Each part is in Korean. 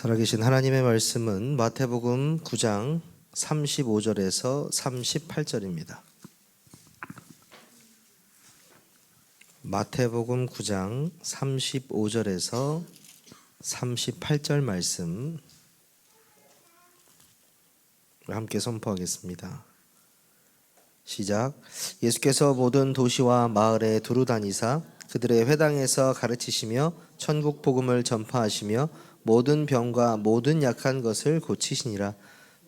살아계신 하나님의 말씀은 마태복음 9장 35절에서 38절입니다. 마태복음 9장 35절에서 38절 말씀 함께 선포하겠습니다. 시작. 예수께서 모든 도시와 마을에 두루 다니사 그들의 회당에서 가르치시며 천국 복음을 전파하시며 모든 병과 모든 약한 것을 고치시니라.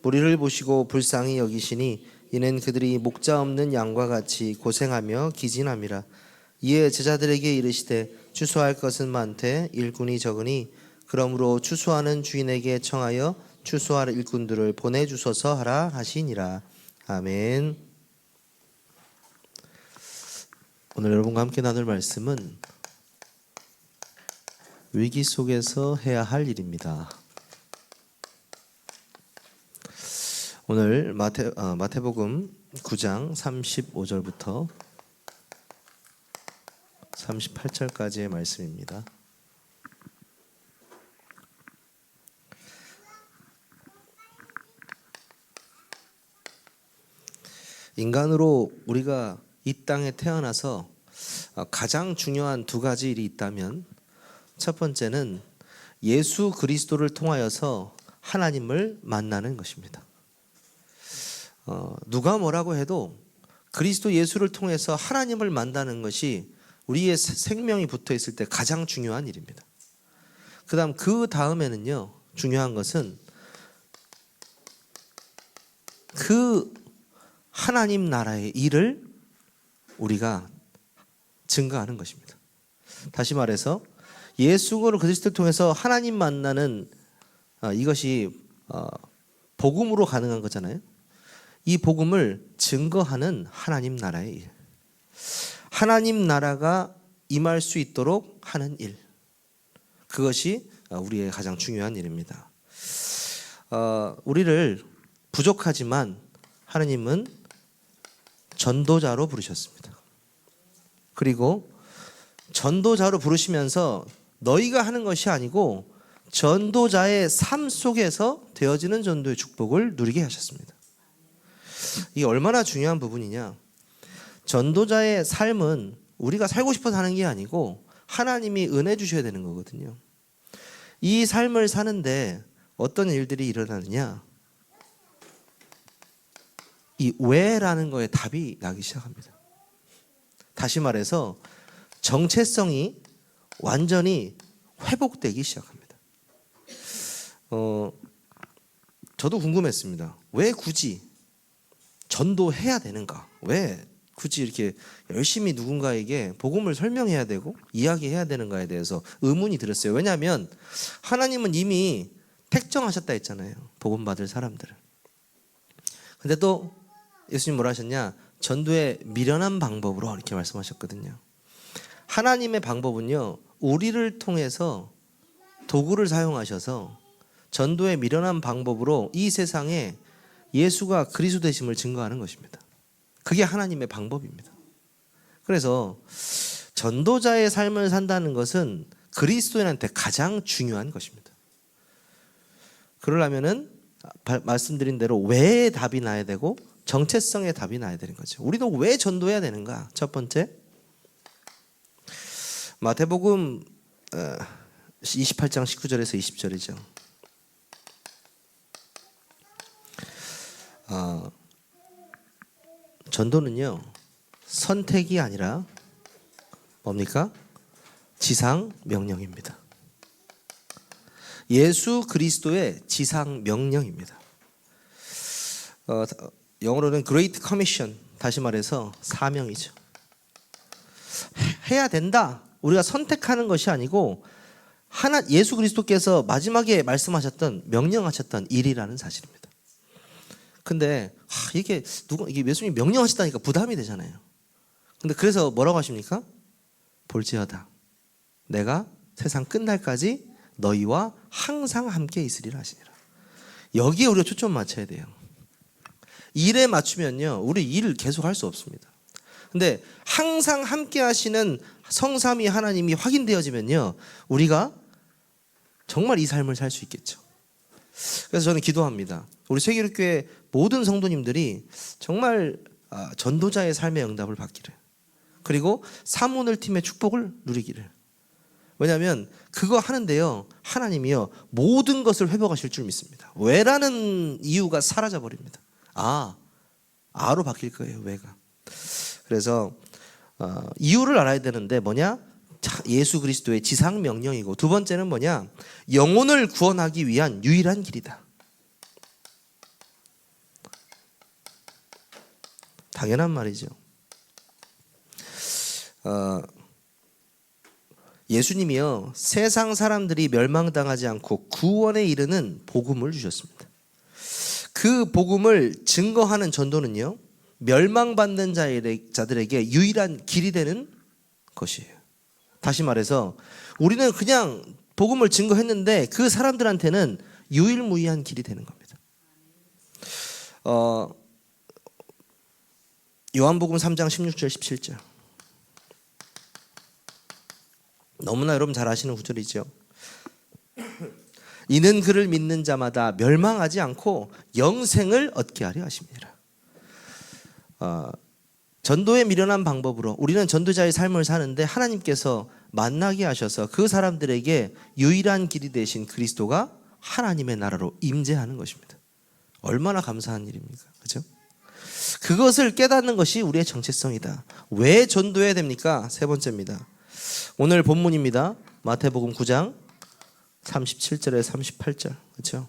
무리를 보시고 불쌍히 여기시니 이는 그들이 목자 없는 양과 같이 고생하며 기진함이라. 이에 제자들에게 이르시되 추수할 것은 많되 일꾼이 적으니 그러므로 추수하는 주인에게 청하여 추수할 일꾼들을 보내주소서 하라 하시니라. 아멘. 오늘 여러분과 함께 나눌 말씀은 위기 속에서 해야 할 일입니다. 오늘 마태복음 9장 35절부터 38절까지의 말씀입니다. 인간으로 우리가 이 땅에 태어나서 가장 중요한 두 가지 일이 있다면 첫 번째는 예수 그리스도를 통하여서 하나님을 만나는 것입니다. 누가 뭐라고 해도 그리스도 예수를 통해서 하나님을 만나는 것이 우리의 생명이 붙어 있을 때 가장 중요한 일입니다. 그 다음에는요, 중요한 것은 그 하나님 나라의 일을 우리가 증거하는 것입니다. 다시 말해서 예수 그리스도를 통해서 하나님 만나는 이것이 복음으로 가능한 거잖아요. 이 복음을 증거하는 하나님 나라의 일, 하나님 나라가 임할 수 있도록 하는 일, 그것이 우리의 가장 중요한 일입니다. 우리를 부족하지만 하나님은 전도자로 부르셨습니다. 그리고 전도자로 부르시면서 너희가 하는 것이 아니고 전도자의 삶 속에서 되어지는 전도의 축복을 누리게 하셨습니다. 이게 얼마나 중요한 부분이냐. 전도자의 삶은 우리가 살고 싶어서 하는 게 아니고 하나님이 은혜 주셔야 되는 거거든요. 이 삶을 사는데 어떤 일들이 일어나느냐. 이 왜라는 거에 답이 나기 시작합니다. 다시 말해서 정체성이 완전히 회복되기 시작합니다. 저도 궁금했습니다. 왜 굳이 전도해야 되는가? 왜 굳이 이렇게 열심히 누군가에게 복음을 설명해야 되고 이야기해야 되는가에 대해서 의문이 들었어요. 왜냐하면 하나님은 이미 택정하셨다 했잖아요. 복음 받을 사람들을. 근데 또 예수님 뭐라 하셨냐? 전도의 미련한 방법으로 이렇게 말씀하셨거든요. 하나님의 방법은요, 우리를 통해서 도구를 사용하셔서 전도의 미련한 방법으로 이 세상에 예수가 그리스도 되심을 증거하는 것입니다. 그게 하나님의 방법입니다. 그래서 전도자의 삶을 산다는 것은 그리스도인한테 가장 중요한 것입니다. 그러려면은 말씀드린 대로 왜의 답이 나야 되고 정체성의 답이 나야 되는 거죠. 우리도 왜 전도해야 되는가? 첫 번째, 마태복음 28장 19절에서 20절이죠. 전도는요, 선택이 아니라 뭡니까? 지상 명령입니다. 예수 그리스도의 지상 명령입니다. 영어로는 Great Commission, 다시 말해서 사명이죠. 해야 된다. 우리가 선택하는 것이 아니고 예수 그리스도께서 마지막에 말씀하셨던 명령하셨던 일이라는 사실입니다. 근데 이게 예수님이 명령하셨다니까 부담이 되잖아요. 근데 그래서 뭐라고 하십니까? 볼지어다 내가 세상 끝날까지 너희와 항상 함께 있으리라 하시니라. 여기에 우리가 초점 맞춰야 돼요. 일에 맞추면요, 우리 일을 계속 할 수 없습니다. 근데 항상 함께 하시는 성삼위 하나님이 확인되어지면요, 우리가 정말 이 삶을 살 수 있겠죠. 그래서 저는 기도합니다. 우리 세계교회 모든 성도님들이 정말 전도자의 삶의 응답을 받기를, 그리고 사모늘 팀의 축복을 누리기를. 왜냐하면 그거 하는데요, 하나님이요 모든 것을 회복하실 줄 믿습니다. 왜라는 이유가 사라져 버립니다. 아로 바뀔 거예요, 왜가. 그래서 이유를 알아야 되는데 뭐냐? 예수 그리스도의 지상 명령이고, 두 번째는 뭐냐? 영혼을 구원하기 위한 유일한 길이다. 당연한 말이죠. 예수님이요 세상 사람들이 멸망당하지 않고 구원에 이르는 복음을 주셨습니다. 그 복음을 증거하는 전도는요 멸망받는 자들에게 유일한 길이 되는 것이에요. 다시 말해서 우리는 그냥 복음을 증거했는데 그 사람들한테는 유일무이한 길이 되는 겁니다. 요한복음 3장 16절 17절, 너무나 여러분 잘 아시는 구절이죠. 이는 그를 믿는 자마다 멸망하지 않고 영생을 얻게 하려 하심이라. 전도에 미련한 방법으로 우리는 전도자의 삶을 사는데 하나님께서 만나게 하셔서 그 사람들에게 유일한 길이 되신 그리스도가 하나님의 나라로 임재하는 것입니다. 얼마나 감사한 일입니까? 그렇죠? 그것을 깨닫는 것이 우리의 정체성이다. 왜 전도해야 됩니까? 세 번째입니다. 오늘 본문입니다. 마태복음 9장 37절에 38절. 그렇죠?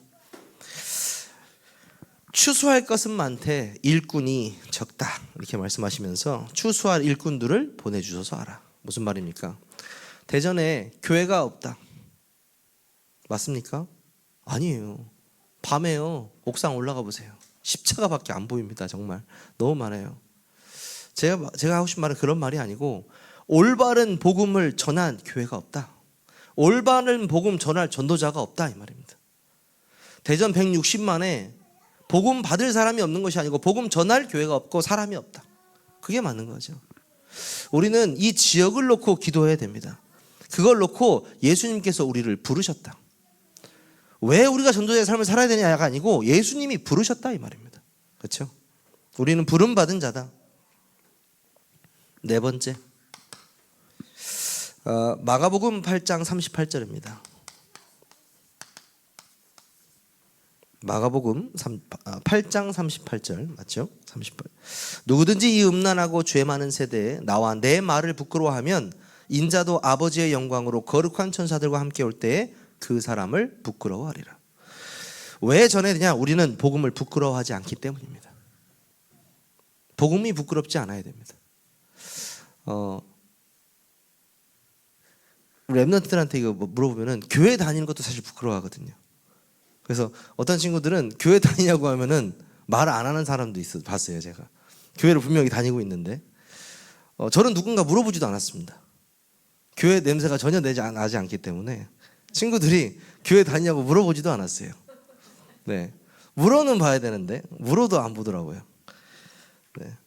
추수할 것은 많되 일꾼이 적다. 이렇게 말씀하시면서 추수할 일꾼들을 보내주셔서 하라. 무슨 말입니까? 대전에 교회가 없다. 맞습니까? 아니에요. 밤에요. 옥상 올라가 보세요. 십자가밖에 안 보입니다. 정말 너무 많아요. 제가 하고 싶은 말은 그런 말이 아니고, 올바른 복음을 전한 교회가 없다. 올바른 복음 전할 전도자가 없다, 이 말입니다. 대전 160만에 복음 받을 사람이 없는 것이 아니고 복음 전할 교회가 없고 사람이 없다. 그게 맞는 거죠. 우리는 이 지역을 놓고 기도해야 됩니다. 그걸 놓고 예수님께서 우리를 부르셨다. 왜 우리가 전도자의 삶을 살아야 되냐가 아니고 예수님이 부르셨다, 이 말입니다. 그렇죠? 우리는 부름받은 자다. 네 번째, 마가복음 8장 38절입니다. 마가복음 8장 38절 맞죠? 38. 누구든지 이 음란하고 죄 많은 세대에 나와 내 말을 부끄러워하면 인자도 아버지의 영광으로 거룩한 천사들과 함께 올 때에 그 사람을 부끄러워하리라. 왜 전해야 되냐? 우리는 복음을 부끄러워하지 않기 때문입니다. 복음이 부끄럽지 않아야 됩니다. 랩런트들한테 이거 물어보면은 교회 다니는 것도 사실 부끄러워하거든요. 그래서 어떤 친구들은 교회 다니냐고 하면은 말 안 하는 사람도 봤어요. 제가 교회를 분명히 다니고 있는데 저는 누군가 물어보지도 않았습니다. 교회 냄새가 전혀 나지 않기 때문에 친구들이 교회 다니냐고 물어보지도 않았어요. 네, 물어는 봐야 되는데 물어도 안 보더라고요. 네,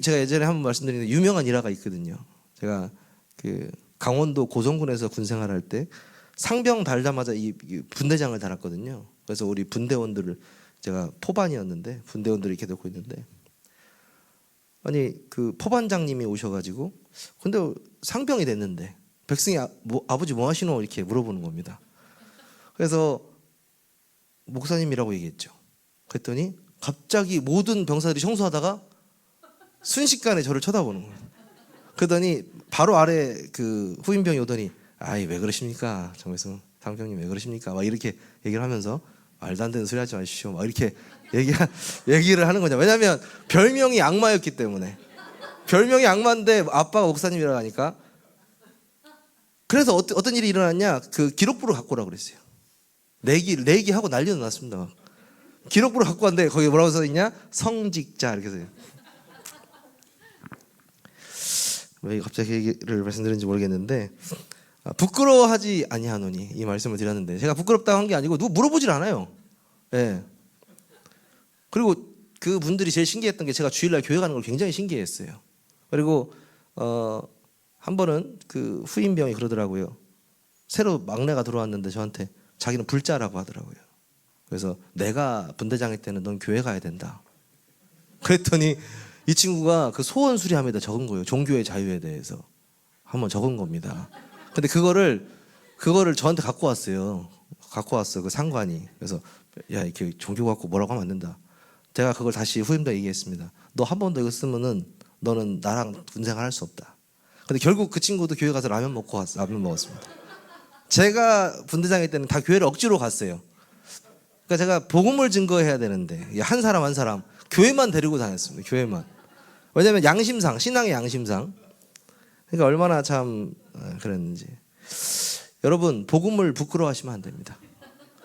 제가 예전에 한번 말씀드렸는데 유명한 일화가 있거든요. 제가 강원도 고성군에서 군생활할 때 상병 달자마자 이 분대장을 달았거든요. 그래서 우리 분대원들을, 제가 포반이었는데 분대원들이 이렇게 놓고 있는데, 아니 그 포반장님이 오셔가지고, 근데 상병이 됐는데 백승이 아버지 뭐 하시노? 이렇게 물어보는 겁니다. 그래서 목사님이라고 얘기했죠. 그랬더니 갑자기 모든 병사들이 청소하다가 순식간에 저를 쳐다보는 거예요. 그러더니 바로 아래 그 후임병이 오더니, 아이 왜 그러십니까? 정혜성 상병님 왜 그러십니까? 막 이렇게 얘기를 하면서 말도 안 되는 소리 하지 마십시오. 막 이렇게 얘기를 하는 거죠. 왜냐하면 별명이 악마였기 때문에. 별명이 악마인데 아빠가 목사님이라고 하니까. 그래서 어떤 일이 일어났냐? 그 기록부를 갖고 오라고 그랬어요. 내기하고 난리도 났습니다. 기록부를 갖고 왔는데 거기 뭐라고 써있냐? 성직자 이렇게 써요. 왜 갑자기 얘기를 말씀드렸는지 모르겠는데, 부끄러워하지 아니하노니 이 말씀을 드렸는데, 제가 부끄럽다고 한 게 아니고 누구 물어보질 않아요. 네. 그리고 그 분들이 제일 신기했던 게 제가 주일날 교회 가는 걸 굉장히 신기했어요. 그리고 한 번은 그 후임병이 그러더라고요. 새로 막내가 들어왔는데 저한테 자기는 불자라고 하더라고요. 그래서 내가 분대장일 때는 넌 교회 가야 된다. 그랬더니 이 친구가 그 소원 수리함에다 적은 거예요. 종교의 자유에 대해서 한번 적은 겁니다. 근데 그거를 저한테 갖고 왔어요. 갖고 왔어 그 상관이. 그래서 야 이렇게 종교 갖고 뭐라고 하면 안 된다. 제가 그걸 다시 후임도 얘기했습니다. 너 한 번 더 이거 쓰면은 너는 나랑 군생활 할 수 없다. 근데 결국 그 친구도 교회 가서 라면 먹었습니다. 제가 분대장일 때는 다 교회를 억지로 갔어요. 그러니까 제가 복음을 증거해야 되는데 한 사람 한 사람 교회만 데리고 다녔습니다. 교회만. 왜냐하면 양심상, 신앙의 양심상. 그러니까 얼마나 참 그랬는지. 여러분 복음을 부끄러워하시면 안 됩니다.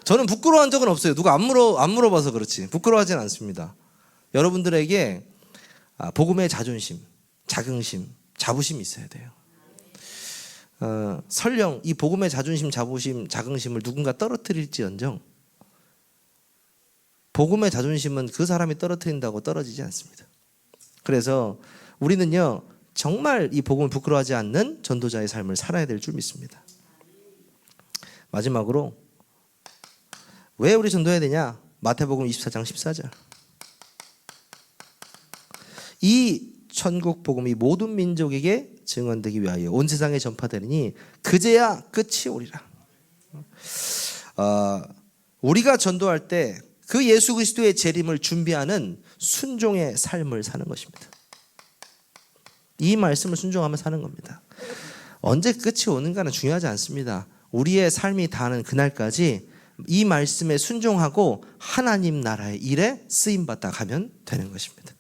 저는 부끄러워한 적은 없어요. 누가 안 물어봐서 그렇지. 부끄러워하진 않습니다. 여러분들에게 복음의 자존심, 자긍심, 자부심이 있어야 돼요. 설령 이 복음의 자존심, 자부심, 자긍심을 누군가 떨어뜨릴지언정 복음의 자존심은 그 사람이 떨어뜨린다고 떨어지지 않습니다. 그래서 우리는요 정말 이 복음을 부끄러워하지 않는 전도자의 삶을 살아야 될 줄 믿습니다. 마지막으로 왜 우리 전도해야 되냐? 마태복음 24장 14절. 이 천국 복음이 모든 민족에게 증언되기 위하여 온 세상에 전파되리니 그제야 끝이 오리라. 우리가 전도할 때 그 예수 그리스도의 재림을 준비하는 순종의 삶을 사는 것입니다. 이 말씀을 순종하며 사는 겁니다. 언제 끝이 오는가는 중요하지 않습니다. 우리의 삶이 닿는 그날까지 이 말씀에 순종하고 하나님 나라의 일에 쓰임받다 가면 되는 것입니다.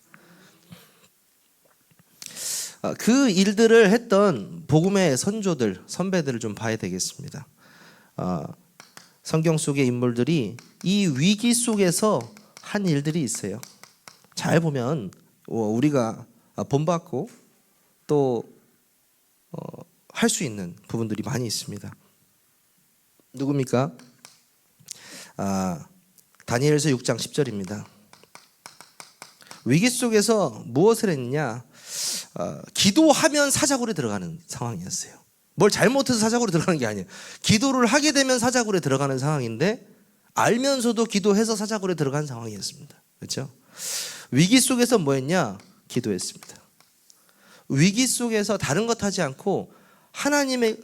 그 일들을 했던 복음의 선조들, 선배들을 좀 봐야 되겠습니다. 성경 속의 인물들이 이 위기 속에서 한 일들이 있어요. 잘 보면 우리가 본받고 또 할 수 있는 부분들이 많이 있습니다. 누굽니까? 다니엘서 6장 10절입니다. 위기 속에서 무엇을 했느냐? 기도하면 사자굴에 들어가는 상황이었어요. 뭘 잘못해서 사자굴에 들어가는 게 아니에요. 기도를 하게 되면 사자굴에 들어가는 상황인데 알면서도 기도해서 사자굴에 들어간 상황이었습니다. 그렇죠? 위기 속에서 뭐 했냐? 기도했습니다. 위기 속에서 다른 것 하지 않고 하나님에게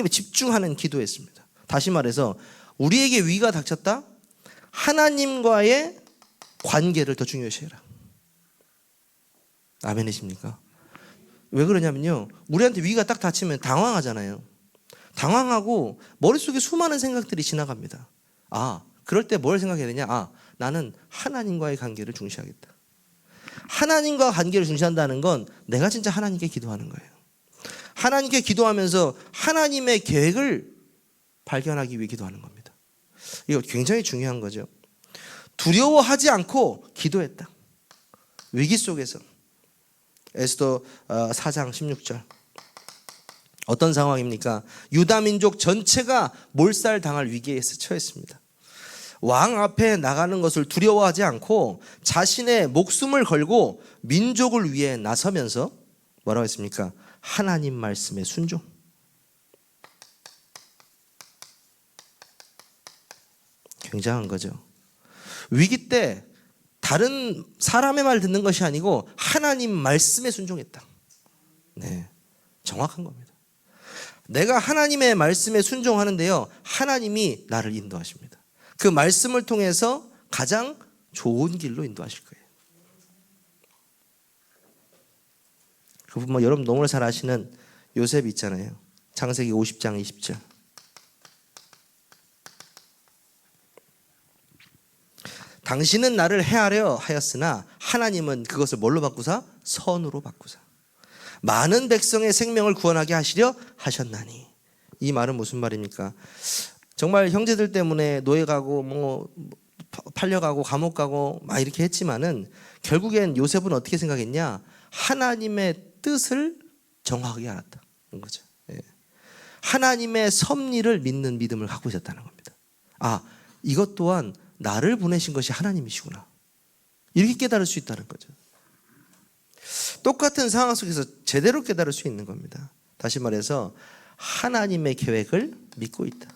집중하는 기도했습니다. 다시 말해서 우리에게 위기가 닥쳤다? 하나님과의 관계를 더 중요시 해라. 아멘이십니까? 왜 그러냐면요, 우리한테 위기가 딱 닥치면 당황하잖아요. 당황하고 머릿속에 수많은 생각들이 지나갑니다. 그럴 때 뭘 생각해야 되냐? 나는 하나님과의 관계를 중시하겠다. 하나님과 관계를 중시한다는 건 내가 진짜 하나님께 기도하는 거예요. 하나님께 기도하면서 하나님의 계획을 발견하기 위해 기도하는 겁니다. 이거 굉장히 중요한 거죠. 두려워하지 않고 기도했다. 위기 속에서. 에스더 4장 16절. 어떤 상황입니까? 유다 민족 전체가 몰살당할 위기에 처했습니다. 왕 앞에 나가는 것을 두려워하지 않고 자신의 목숨을 걸고 민족을 위해 나서면서 뭐라고 했습니까? 하나님 말씀에 순종. 굉장한 거죠. 위기 때 다른 사람의 말 듣는 것이 아니고 하나님 말씀에 순종했다. 네, 정확한 겁니다. 내가 하나님의 말씀에 순종하는데요, 하나님이 나를 인도하십니다. 그 말씀을 통해서 가장 좋은 길로 인도하실 거예요. 여러분 너무나 잘 아시는 요셉 있잖아요. 창세기 50장 20절. 당신은 나를 해하려 하였으나 하나님은 그것을 뭘로 바꾸사? 선으로 바꾸사. 많은 백성의 생명을 구원하게 하시려 하셨나니. 이 말은 무슨 말입니까? 정말 형제들 때문에 노예 가고 팔려가고 감옥 가고 막 이렇게 했지만은 결국엔 요셉은 어떻게 생각했냐? 하나님의 뜻을 정확하게 알았다는 거죠. 하나님의 섭리를 믿는 믿음을 갖고 있었다는 겁니다. 이것 또한 나를 보내신 것이 하나님이시구나. 이렇게 깨달을 수 있다는 거죠. 똑같은 상황 속에서 제대로 깨달을 수 있는 겁니다. 다시 말해서 하나님의 계획을 믿고 있다.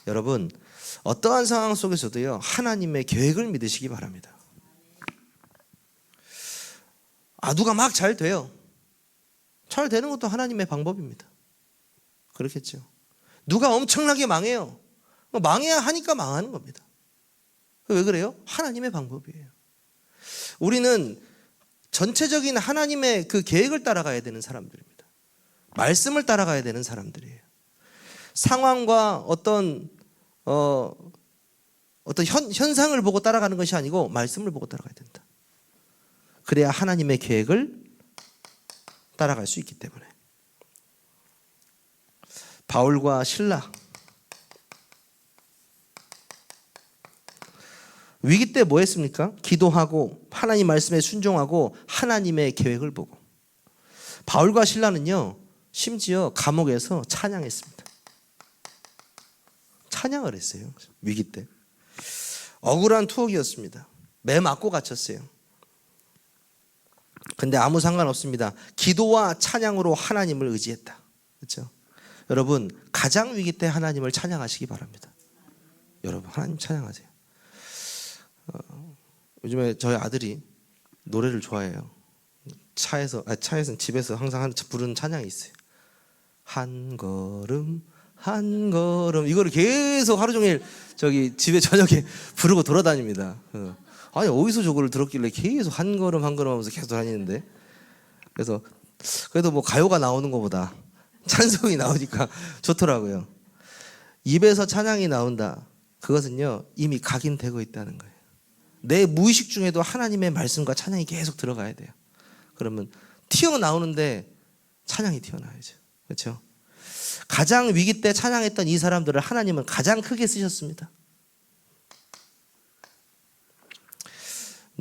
여러분, 어떠한 상황 속에서도요, 하나님의 계획을 믿으시기 바랍니다. 누가 막 잘 돼요. 잘 되는 것도 하나님의 방법입니다. 그렇겠죠. 누가 엄청나게 망해요. 망해야 하니까 망하는 겁니다. 왜 그래요? 하나님의 방법이에요. 우리는 전체적인 하나님의 그 계획을 따라가야 되는 사람들입니다. 말씀을 따라가야 되는 사람들이에요. 상황과 어떤 현상을 보고 따라가는 것이 아니고 말씀을 보고 따라가야 된다. 그래야 하나님의 계획을 따라갈 수 있기 때문에. 바울과 실라, 위기 때 뭐 했습니까? 기도하고 하나님 말씀에 순종하고 하나님의 계획을 보고. 바울과 실라는요, 심지어 감옥에서 찬양했습니다. 찬양을 했어요. 위기 때. 억울한 투옥이었습니다. 매 맞고 갇혔어요. 근데 아무 상관없습니다. 기도와 찬양으로 하나님을 의지했다. 그렇죠? 여러분, 가장 위기 때 하나님을 찬양하시기 바랍니다. 여러분, 하나님 찬양하세요. 요즘에 저희 아들이 노래를 좋아해요. 차에서 집에서 항상 부르는 찬양이 있어요. 한 걸음 한 걸음, 이거를 계속 하루 종일 집에 저녁에 부르고 돌아다닙니다. 아니, 어디서 저거를 들었길래 계속 한 걸음 한 걸음 하면서 계속 다니는데. 그래서 그래도 뭐 가요가 나오는 것보다 찬송이 나오니까 좋더라고요. 입에서 찬양이 나온다. 그것은요, 이미 각인되고 있다는 거예요. 내 무의식 중에도 하나님의 말씀과 찬양이 계속 들어가야 돼요. 그러면 튀어나오는데 찬양이 튀어나와야죠. 그렇죠? 가장 위기 때 찬양했던 이 사람들을 하나님은 가장 크게 쓰셨습니다.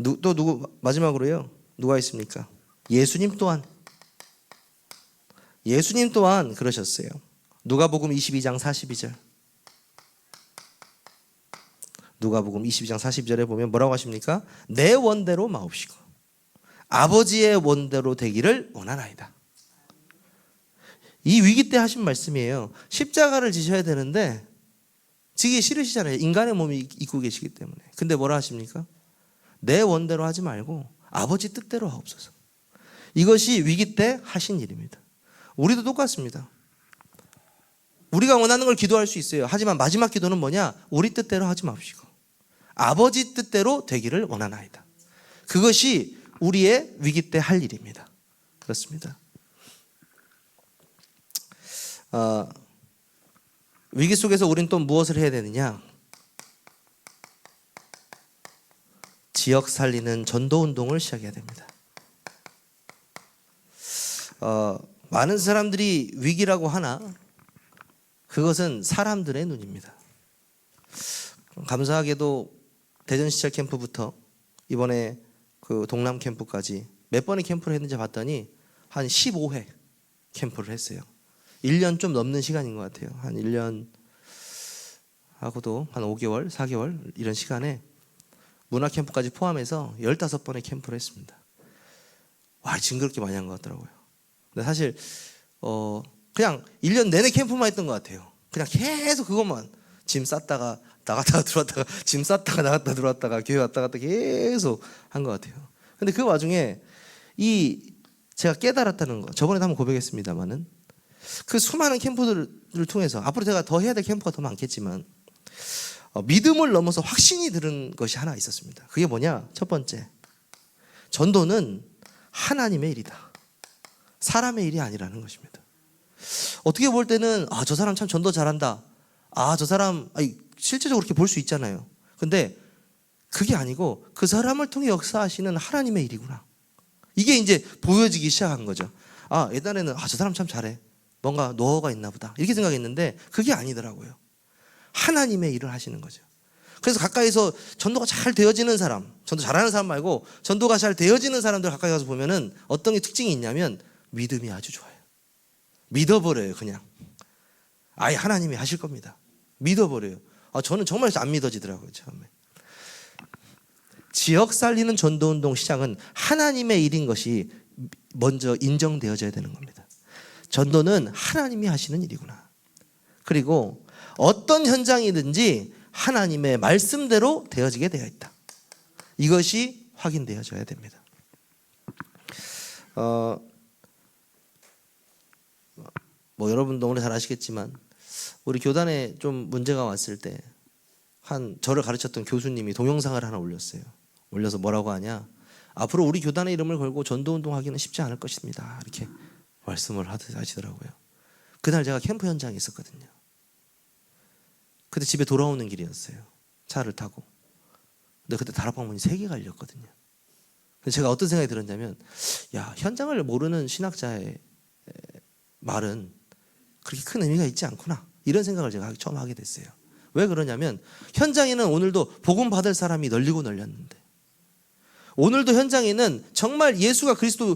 또 누구, 마지막으로요, 누가 있습니까? 예수님 또한 그러셨어요. 누가복음 22장 42절. 누가복음 22장 42절에 보면 뭐라고 하십니까? 내 원대로 마옵시고 아버지의 원대로 되기를 원하나이다. 이 위기 때 하신 말씀이에요. 십자가를 지셔야 되는데 지기 싫으시잖아요. 인간의 몸이 입고 계시기 때문에. 근데 뭐라 하십니까? 내 원대로 하지 말고 아버지 뜻대로 하옵소서. 이것이 위기 때 하신 일입니다. 우리도 똑같습니다. 우리가 원하는 걸 기도할 수 있어요. 하지만 마지막 기도는 뭐냐? 우리 뜻대로 하지 맙시고 아버지 뜻대로 되기를 원하나이다. 그것이 우리의 위기 때 할 일입니다. 그렇습니다. 위기 속에서 우리는 또 무엇을 해야 되느냐? 지역 살리는 전도 운동을 시작해야 됩니다. 많은 사람들이 위기라고 하나 그것은 사람들의 눈입니다. 감사하게도 대전시찰 캠프부터 이번에 그 동남 캠프까지 몇 번의 캠프를 했는지 봤더니 한 15회 캠프를 했어요. 1년 좀 넘는 시간인 것 같아요. 한 1년 하고도 한 5개월, 4개월 이런 시간에 문화 캠프까지 포함해서 15번의 캠프를 했습니다. 와, 징그럽게 많이 한 것 같더라고요. 근데 사실 그냥 1년 내내 캠프만 했던 것 같아요. 그냥 계속 그것만 짐 쌌다가 나갔다가 들어왔다가 짐 쌌다가 나갔다 들어왔다가 교회 왔다 갔다 계속 한 것 같아요. 근데 그 와중에 제가 깨달았다는 거, 저번에도 한번 고백했습니다만은 그 수많은 캠프들을 통해서 앞으로 제가 더 해야 될 캠프가 더 많겠지만 믿음을 넘어서 확신이 들은 것이 하나 있었습니다. 그게 뭐냐? 첫 번째, 전도는 하나님의 일이다. 사람의 일이 아니라는 것입니다. 어떻게 볼 때는 저 사람 참 전도 잘한다. 저 사람 실제적으로 그렇게 볼 수 있잖아요. 근데 그게 아니고 그 사람을 통해 역사하시는 하나님의 일이구나. 이게 이제 보여지기 시작한 거죠. 예전에는 저 사람 참 잘해. 뭔가 노하우가 있나 보다. 이렇게 생각했는데 그게 아니더라고요. 하나님의 일을 하시는 거죠. 그래서 가까이서 전도가 잘 되어지는 사람, 전도 잘하는 사람 말고 전도가 잘 되어지는 사람들 가까이 가서 보면은 어떤 게 특징이 있냐면 믿음이 아주 좋아요. 믿어버려요. 그냥 아예 하나님이 하실 겁니다. 믿어버려요. 저는 정말 안 믿어지더라고요. 처음에. 지역 살리는 전도운동 시작은 하나님의 일인 것이 먼저 인정되어져야 되는 겁니다. 전도는 하나님이 하시는 일이구나. 그리고 어떤 현장이든지 하나님의 말씀대로 되어지게 되어 있다. 이것이 확인되어져야 됩니다. 여러분도 오늘 잘 아시겠지만 우리 교단에 좀 문제가 왔을 때 저를 가르쳤던 교수님이 동영상을 하나 올렸어요. 올려서 뭐라고 하냐, 앞으로 우리 교단의 이름을 걸고 전도운동 하기는 쉽지 않을 것입니다, 이렇게 말씀을 하시더라고요. 그날 제가 캠프 현장에 있었거든요. 그때 집에 돌아오는 길이었어요. 차를 타고. 근데 그때 다락방문이 3개가 열렸거든요. 그래서 제가 어떤 생각이 들었냐면, 야, 현장을 모르는 신학자의 말은 그렇게 큰 의미가 있지 않구나, 이런 생각을 제가 처음 하게 됐어요. 왜 그러냐면 현장에는 오늘도 복음 받을 사람이 널리고 널렸는데, 오늘도 현장에는 정말 예수가 그리스도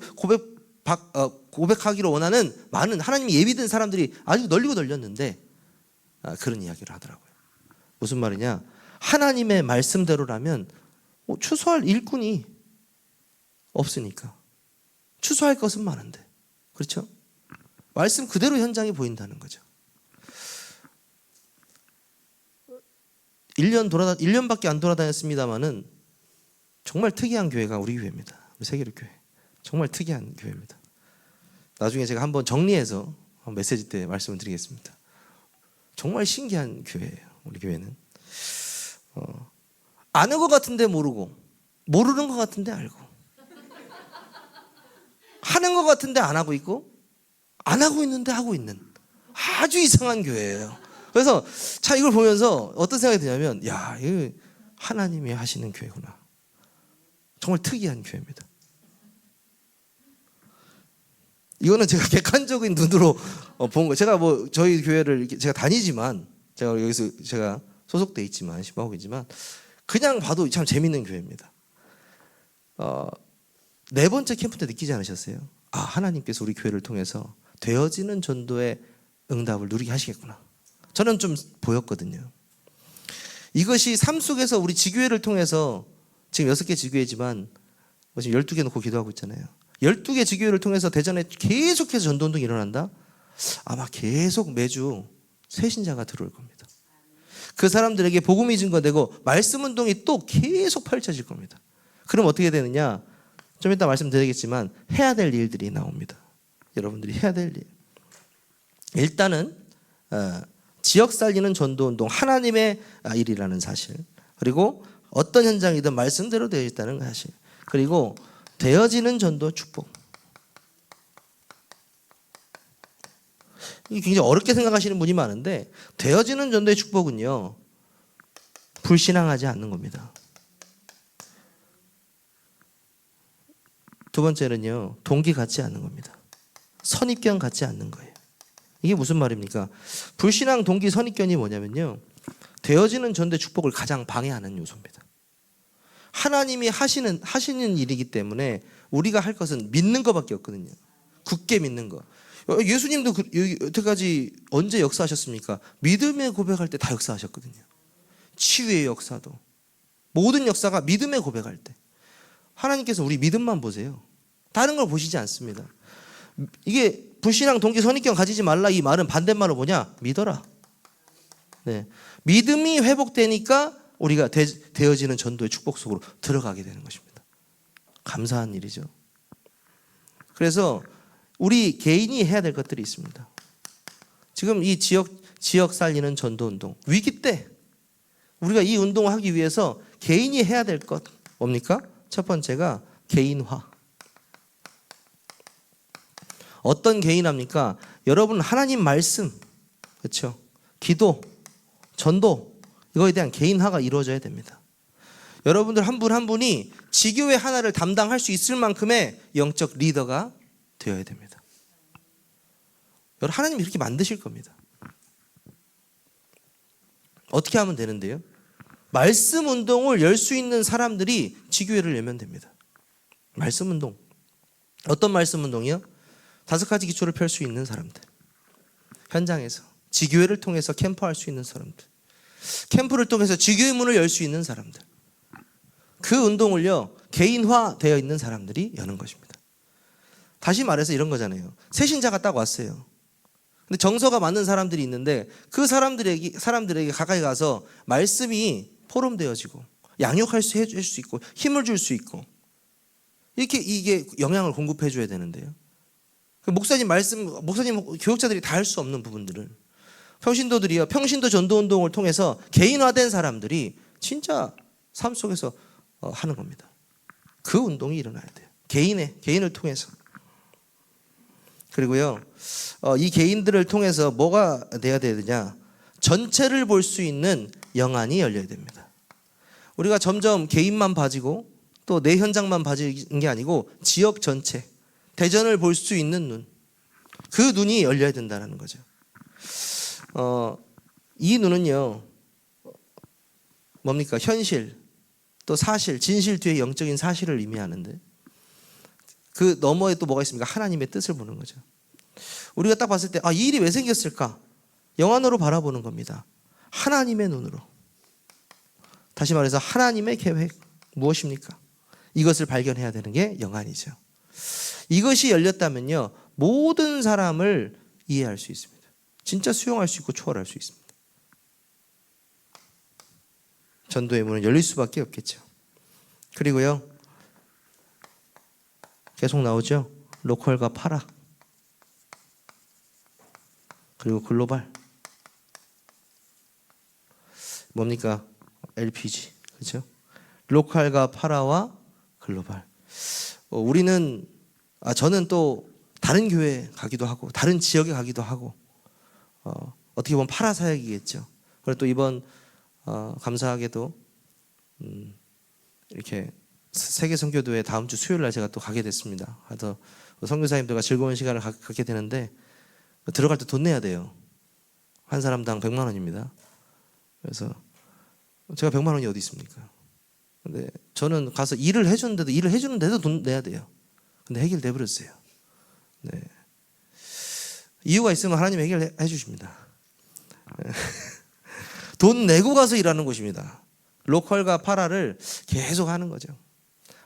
고백하기로 원하는 많은 하나님이 예비된 사람들이 아주 널리고 널렸는데, 그런 이야기를 하더라고요. 무슨 말이냐, 하나님의 말씀대로라면 추수할 일꾼이 없으니까. 추수할 것은 많은데, 그렇죠? 말씀 그대로 현장이 보인다는 거죠. 1년밖에 안 돌아다녔습니다만은 정말 특이한 교회가 우리 교회입니다. 우리 세계로교회. 정말 특이한 교회입니다. 나중에 제가 한번 정리해서 메시지 때 말씀을 드리겠습니다. 정말 신기한 교회예요, 우리 교회는. 아는 것 같은데 모르고, 모르는 것 같은데 알고, 하는 것 같은데 안 하고 있고, 안 하고 있는데 하고 있는 아주 이상한 교회예요. 그래서 이걸 보면서 어떤 생각이 드냐면, 야, 이거 하나님이 하시는 교회구나. 정말 특이한 교회입니다. 이거는 제가 객관적인 눈으로 본 거. 제가 저희 교회를 제가 다니지만, 제가 여기서 제가 소속돼 있지만, 신방이지만, 그냥 봐도 참 재밌는 교회입니다. 4번째 캠프 때 느끼지 않으셨어요? 아, 하나님께서 우리 교회를 통해서 되어지는 전도의 응답을 누리게 하시겠구나. 저는 좀 보였거든요. 이것이 삶 속에서 우리 지교회를 통해서, 지금 6개 지교회지만 지금 12개 놓고 기도하고 있잖아요. 12개 지교회를 통해서 대전에 계속해서 전도운동이 일어난다? 아마 계속 매주 새 신자가 들어올 겁니다. 그 사람들에게 복음이 증거되고 말씀운동이 또 계속 펼쳐질 겁니다. 그럼 어떻게 되느냐? 좀 이따 말씀드리겠지만 해야 될 일들이 나옵니다. 여러분들이 해야 될 일. 일단은 지역 살리는 전도운동, 하나님의 일이라는 사실, 그리고 어떤 현장이든 말씀대로 되어 있다는 사실, 그리고 되어지는 전도 축복. 이게 굉장히 어렵게 생각하시는 분이 많은데, 되어지는 전도의 축복은요, 불신앙하지 않는 겁니다. 두 번째는요, 동기 갖지 않는 겁니다. 선입견 갖지 않는 거예요. 이게 무슨 말입니까? 불신앙, 동기, 선입견이 뭐냐면요, 되어지는 전도의 축복을 가장 방해하는 요소입니다. 하나님이 하시는 일이기 때문에 우리가 할 것은 믿는 것밖에 없거든요. 굳게 믿는 거. 예수님도 여태까지 언제 역사하셨습니까? 믿음의 고백할 때 다 역사하셨거든요. 치유의 역사도, 모든 역사가 믿음의 고백할 때. 하나님께서 우리 믿음만 보세요. 다른 걸 보시지 않습니다. 이게 불신앙, 동기, 선입견 가지지 말라, 이 말은 반대말로 뭐냐? 믿어라. 네. 믿음이 회복되니까 우리가 되어지는 전도의 축복 속으로 들어가게 되는 것입니다. 감사한 일이죠. 그래서 우리 개인이 해야 될 것들이 있습니다. 지금 이 지역 살리는 전도운동, 위기 때 우리가 이 운동을 하기 위해서 개인이 해야 될 것 뭡니까? 첫 번째가 개인화. 어떤 개인합니까? 여러분, 하나님 말씀, 그렇죠? 기도, 전도, 이거에 대한 개인화가 이루어져야 됩니다. 여러분들 한 분 한 분이 지교회 하나를 담당할 수 있을 만큼의 영적 리더가 되어야 됩니다. 여러분, 하나님이 이렇게 만드실 겁니다. 어떻게 하면 되는데요? 말씀 운동을 열 수 있는 사람들이 지교회를 열면 됩니다. 말씀 운동. 어떤 말씀 운동이요? 5가지 기초를 펼 수 있는 사람들. 현장에서 지교회를 통해서 캠프할 수 있는 사람들. 캠프를 통해서 지교회 문을 열 수 있는 사람들. 그 운동을요, 개인화되어 있는 사람들이 여는 것입니다. 다시 말해서 이런 거잖아요. 새신자가 딱 왔어요. 근데 정서가 맞는 사람들이 있는데 그 사람들에게 가까이 가서 말씀이 포럼되어지고 양육할 수 해줄 수 있고 힘을 줄 수 있고 이렇게 이게 영향을 공급해 줘야 되는데요. 목사님 교육자들이 다 할 수 없는 부분들을 평신도들이요. 평신도 전도 운동을 통해서 개인화된 사람들이 진짜 삶 속에서 하는 겁니다. 그 운동이 일어나야 돼요. 개인을 통해서. 그리고요, 이 개인들을 통해서 뭐가 돼야 되느냐? 전체를 볼 수 있는 영안이 열려야 됩니다. 우리가 점점 개인만 봐지고 또 내 현장만 봐지는 게 아니고 지역 전체, 대전을 볼 수 있는 눈, 그 눈이 열려야 된다는 거죠. 이 눈은요, 뭡니까? 현실, 또 사실, 진실 뒤에 영적인 사실을 의미하는데 그 너머에 또 뭐가 있습니까? 하나님의 뜻을 보는 거죠. 우리가 딱 봤을 때 이 일이 왜 생겼을까? 영안으로 바라보는 겁니다. 하나님의 눈으로. 다시 말해서 하나님의 계획 무엇입니까? 이것을 발견해야 되는 게 영안이죠. 이것이 열렸다면요, 모든 사람을 이해할 수 있습니다. 진짜 수용할 수 있고 초월할 수 있습니다. 전도의 문은 열릴 수밖에 없겠죠. 그리고요, 계속 나오죠. 로컬과 파라, 그리고 글로벌. 뭡니까? LPG, 그렇죠? 로컬과 파라와 글로벌. 저는 또 다른 교회에 가기도 하고 다른 지역에 가기도 하고 어떻게 보면 파라 사역이겠죠. 그리고 또 이번 감사하게도 이렇게 세계 선교도에 다음 주 수요일 날 제가 또 가게 됐습니다. 그래서 선교사님들과 즐거운 시간을 갖게 되는데 들어갈 때 돈 내야 돼요. 한 사람당 100만 원입니다. 그래서 제가 100만 원이 어디 있습니까? 근데 저는 가서 일을 해주는데도 돈 내야 돼요. 근데 해결돼 버렸어요. 네. 이유가 있으면 하나님 해결해 주십니다. 돈 내고 가서 일하는 곳입니다. 로컬과 파라를 계속 하는 거죠.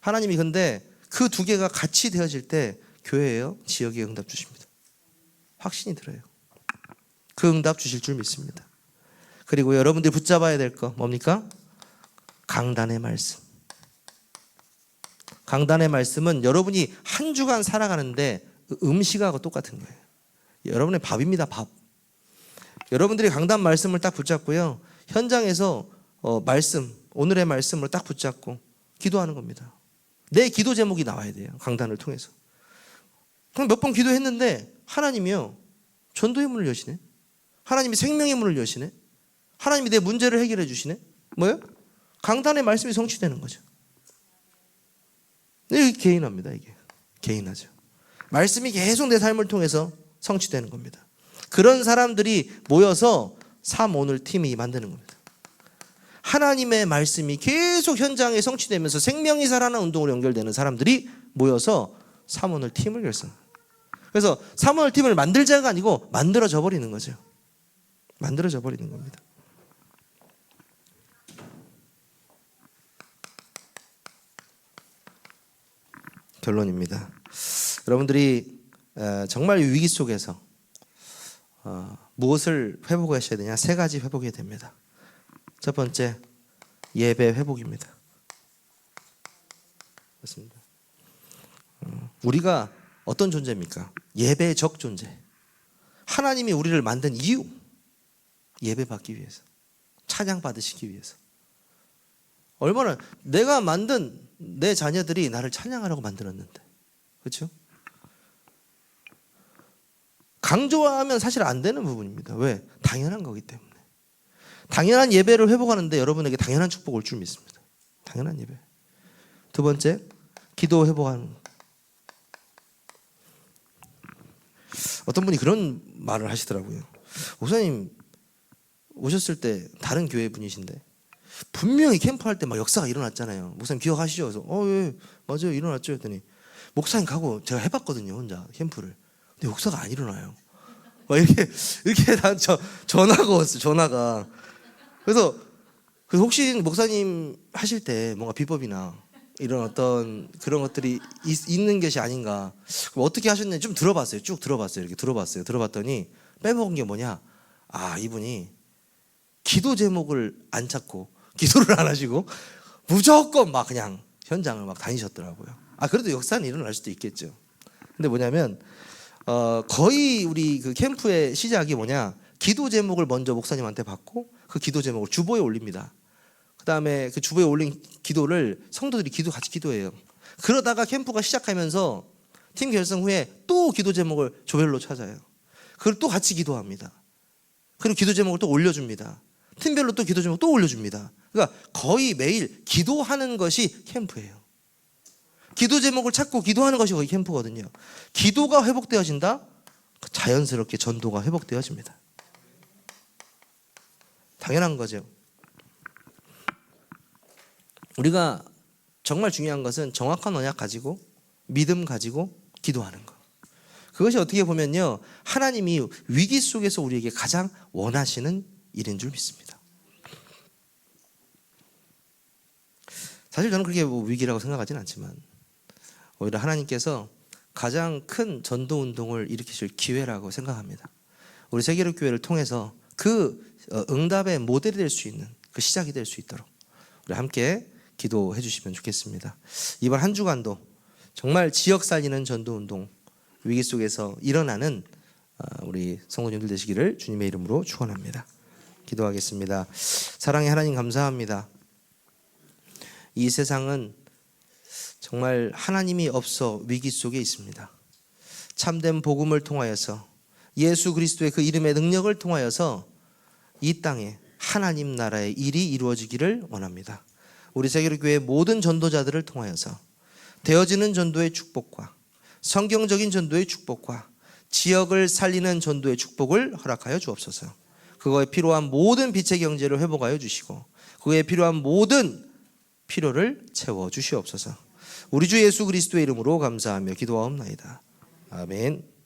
하나님이 근데 그 두 개가 같이 되어질 때 교회예요, 지역에 응답 주십니다. 확신이 들어요. 그 응답 주실 줄 믿습니다. 그리고 여러분들이 붙잡아야 될 거 뭡니까? 강단의 말씀. 강단의 말씀은 여러분이 한 주간 살아가는데 음식하고 똑같은 거예요. 여러분의 밥입니다, 밥. 여러분들이 강단 말씀을 딱 붙잡고요, 현장에서 오늘의 말씀을 딱 붙잡고 기도하는 겁니다. 내 기도 제목이 나와야 돼요, 강단을 통해서. 그럼 몇 번 기도했는데 하나님이요, 전도의 문을 여시네. 하나님이 생명의 문을 여시네. 하나님이 내 문제를 해결해 주시네. 뭐요? 강단의 말씀이 성취되는 거죠. 이게 개인합니다. 이게 개인하죠. 말씀이 계속 내 삶을 통해서 성취되는 겁니다. 그런 사람들이 모여서 오늘 팀이 만드는 겁니다. 하나님의 말씀이 계속 현장에 성취되면서 생명이 살아나는 운동으로 연결되는 사람들이 모여서 오늘 팀을 결성합니다. 그래서 오늘 팀을 만들자가 아니고 만들어져 버리는 거죠. 만들어져 버리는 겁니다. 결론입니다. 여러분들이 정말 위기 속에서 무엇을 회복하셔야 되냐? 3가지 회복해야 됩니다. 첫 번째, 예배 회복입니다. 맞습니다. 우리가 어떤 존재입니까? 예배적 존재. 하나님이 우리를 만든 이유, 예배 받기 위해서, 찬양 받으시기 위해서. 얼마나 내가 만든 내 자녀들이 나를 찬양하라고 만들었는데, 그렇죠? 강조하면 사실 안 되는 부분입니다. 왜? 당연한 거기 때문에. 당연한 예배를 회복하는데 여러분에게 당연한 축복 올 줄 믿습니다. 당연한 예배. 두 번째, 기도 회복하는 거. 어떤 분이 그런 말을 하시더라고요. 목사님 오셨을 때 다른 교회 분이신데 분명히 캠프할 때 막 역사가 일어났잖아요. 목사님 기억하시죠? 그래서 예, 맞아요, 일어났죠 했더니 목사님 가고 제가 해봤거든요, 혼자 캠프를. 근데 역사가 안 일어나요. 막 이렇게 다 전화가 왔어요, 전화가. 그래서 혹시 목사님 하실 때 뭔가 비법이나 이런 어떤 그런 것들이 있는 것이 아닌가. 그럼 어떻게 하셨는지 좀 들어봤어요. 쭉 들어봤어요. 이렇게 들어봤어요. 들어봤더니 빼먹은 게 뭐냐? 아, 이분이 기도 제목을 안 찾고 기도를 안 하시고 무조건 막 그냥 현장을 막 다니셨더라고요. 아, 그래도 역사는 일어날 수도 있겠죠. 근데 뭐냐면 거의 우리 그 캠프의 시작이 뭐냐? 기도 제목을 먼저 목사님한테 받고 그 기도 제목을 주보에 올립니다. 그 다음에 그 주보에 올린 기도를 성도들이 같이 기도해요. 그러다가 캠프가 시작하면서 팀 결성 후에 또 기도 제목을 조별로 찾아요. 그걸 또 같이 기도합니다. 그리고 기도 제목을 또 올려줍니다. 팀별로 또 기도 제목 또 올려줍니다. 그러니까 거의 매일 기도하는 것이 캠프예요. 기도 제목을 찾고 기도하는 것이 거의 캠프거든요. 기도가 회복되어진다? 자연스럽게 전도가 회복되어집니다. 당연한 거죠. 우리가 정말 중요한 것은 정확한 언약 가지고 믿음 가지고 기도하는 것. 그것이 어떻게 보면요, 하나님이 위기 속에서 우리에게 가장 원하시는 일인 줄 믿습니다. 사실 저는 그렇게 위기라고 생각하지는 않지만 오히려 하나님께서 가장 큰 전도 운동을 일으키실 기회라고 생각합니다. 우리 세계로 교회를 통해서 그 응답의 모델이 될 수 있는 그 시작이 될 수 있도록 우리 함께 기도해 주시면 좋겠습니다. 이번 한 주간도 정말 지역 살리는 전도 운동 위기 속에서 일어나는 우리 성도님들 되시기를 주님의 이름으로 축원합니다. 기도하겠습니다. 사랑의 하나님, 감사합니다. 이 세상은 정말 하나님이 없어 위기 속에 있습니다. 참된 복음을 통하여서 예수 그리스도의 그 이름의 능력을 통하여서 이 땅에 하나님 나라의 일이 이루어지기를 원합니다. 우리 세계교회의 모든 전도자들을 통하여서 되어지는 전도의 축복과 성경적인 전도의 축복과 지역을 살리는 전도의 축복을 허락하여 주옵소서. 그거에 필요한 모든 빛의 경제를 회복하여 주시고 그거에 필요한 모든 필요를 채워 주시옵소서. 우리 주 예수 그리스도의 이름으로 감사하며 기도하옵나이다. 아멘.